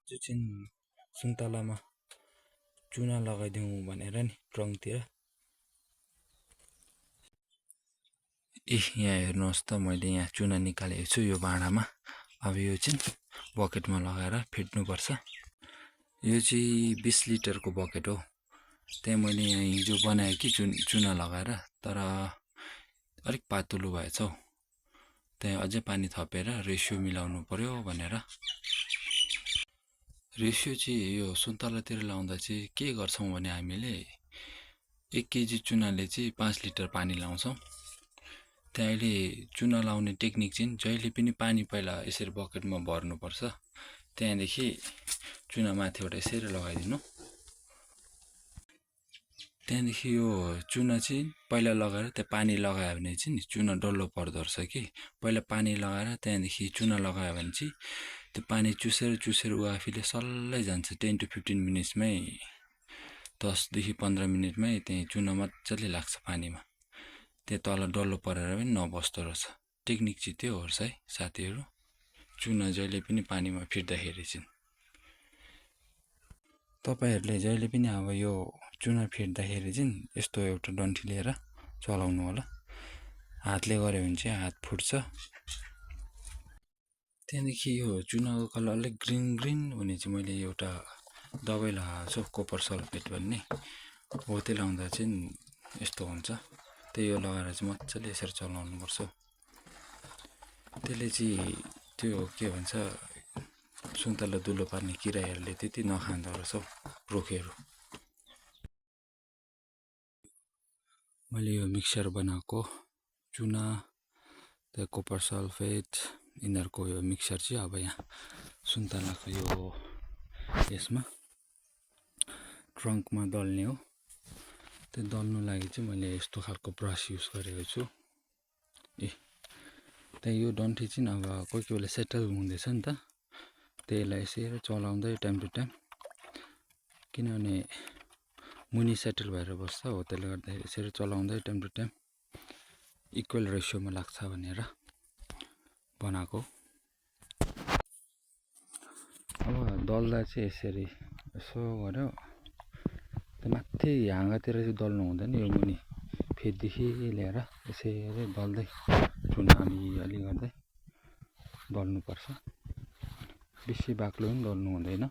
जो चाहिँ सुन्तलामा चुना लगाइदिउँ भनेर नि ट्रङ्कतिर। यहाँ हेर्नुहोस् त, मैले यहाँ चुना निकालेको छु यो भाँडामा। अब यो चाहिँ बकेटमा लगाएर फिट्नुपर्छ। यो चाहिँ 20 लिटरको बकेट हो। त्यहाँ मैले यहाँ हिजो बनाएँ कि चुना लगाएर, तर अलिक पातलो भएछ हौ। त्यहाँ अझै पानी थपेर रेसियो मिलाउनु पर्यो भनेर। रेसियो चाहिँ यो सुन्तलातिर लाउँदा चाहिँ के गर्छौँ भने हामीले 1 केजी चुनाले चाहिँ 5 लिटर पानी लाउँछौँ। त्यहाँ अहिले चुना लाउने टेक्निक चाहिँ जहिले पनि पानी पहिला यसरी बकेटमा भर्नुपर्छ, त्यहाँदेखि चुना माथिबाट यसरी लगाइदिनु। त्यहाँदेखि यो चुना चाहिँ पहिला लगाएर त्यहाँ पानी लगायो भने चाहिँ नि चुना डल्लो पर्दो रहेछ कि। पहिला पानी लगाएर त्यहाँदेखि चुना लगायो भने चाहिँ त्यो पानी चुसेर ऊ आफैले सल्लै जान्छ। 10 to 15 मिनट्समै, 10 देखि 15 मिनटमै त्यहाँ चुना मजाले लाग्छ पानीमा। त्यो तल डल्लो परेर पनि नबस्दो रहेछ। टेक्निक चाहिँ त्यो हो है साथीहरू, चुना जहिले पनि पानीमा फिट्दाखेरि चाहिँ। तपाईहरूले जहिले पनि अब यो चुना फिट्दाखेरि चाहिँ यस्तो एउटा डन्ठी लिएर चलाउनु होला। हातले गऱ्यो भने चाहिँ हात फुट्छ। त्यहाँदेखि यो चुनाको कलर अलिक ग्रिन हुने चाहिँ मैले एउटा दबाई लगाएको छु, कपर सल्फेट भन्ने हो। त्यो लाउँदा चाहिँ यस्तो हुन्छ। त्यही हो लगाएर चाहिँ मजाले यसरी चलाउनुपर्छ। त्यसले चाहिँ त्यो के भन्छ सुन्तला दुलो पार्ने किराहरूले त्यति नखाँदो रहेछ हौ, रुखहरू। मैले यो मिक्सर बनाएको चुना, त्यो कपर सल्फेट, यिनीहरूको यो मिक्सर चाहिँ अब यहाँ सुन्तलाको यो यसमा ट्रङ्कमा दल्ने हो। त्यो दल्नु लागि चाहिँ मैले यस्तो खालको ब्रस युज गरेको छु। त्यहाँ यो डन्ठी चाहिँ अब कोही कोही बेला सेटल हुँदैछ नि त, त्यसलाई यसरी चलाउँदै टाइम टु टाइम, किनभने मुनि सेटल भएर बस्छ हो। त्यसले गर्दाखेरि यसरी चलाउँदै टाइम टु टाइम इक्वल रेसियोमा लाग्छ भनेर बनाएको। अब दल्दा चाहिँ यसरी यसो गर्यो, त्यो माथि हाँगातिर चाहिँ दल्नु हुँदैन। यो मुनि फेददेखि लिएर यसरी दल्दै चुना अलिअलि गर्दै दल्नुपर्छ। बेसी बाक्लो पनि दल्नु हुँदैन।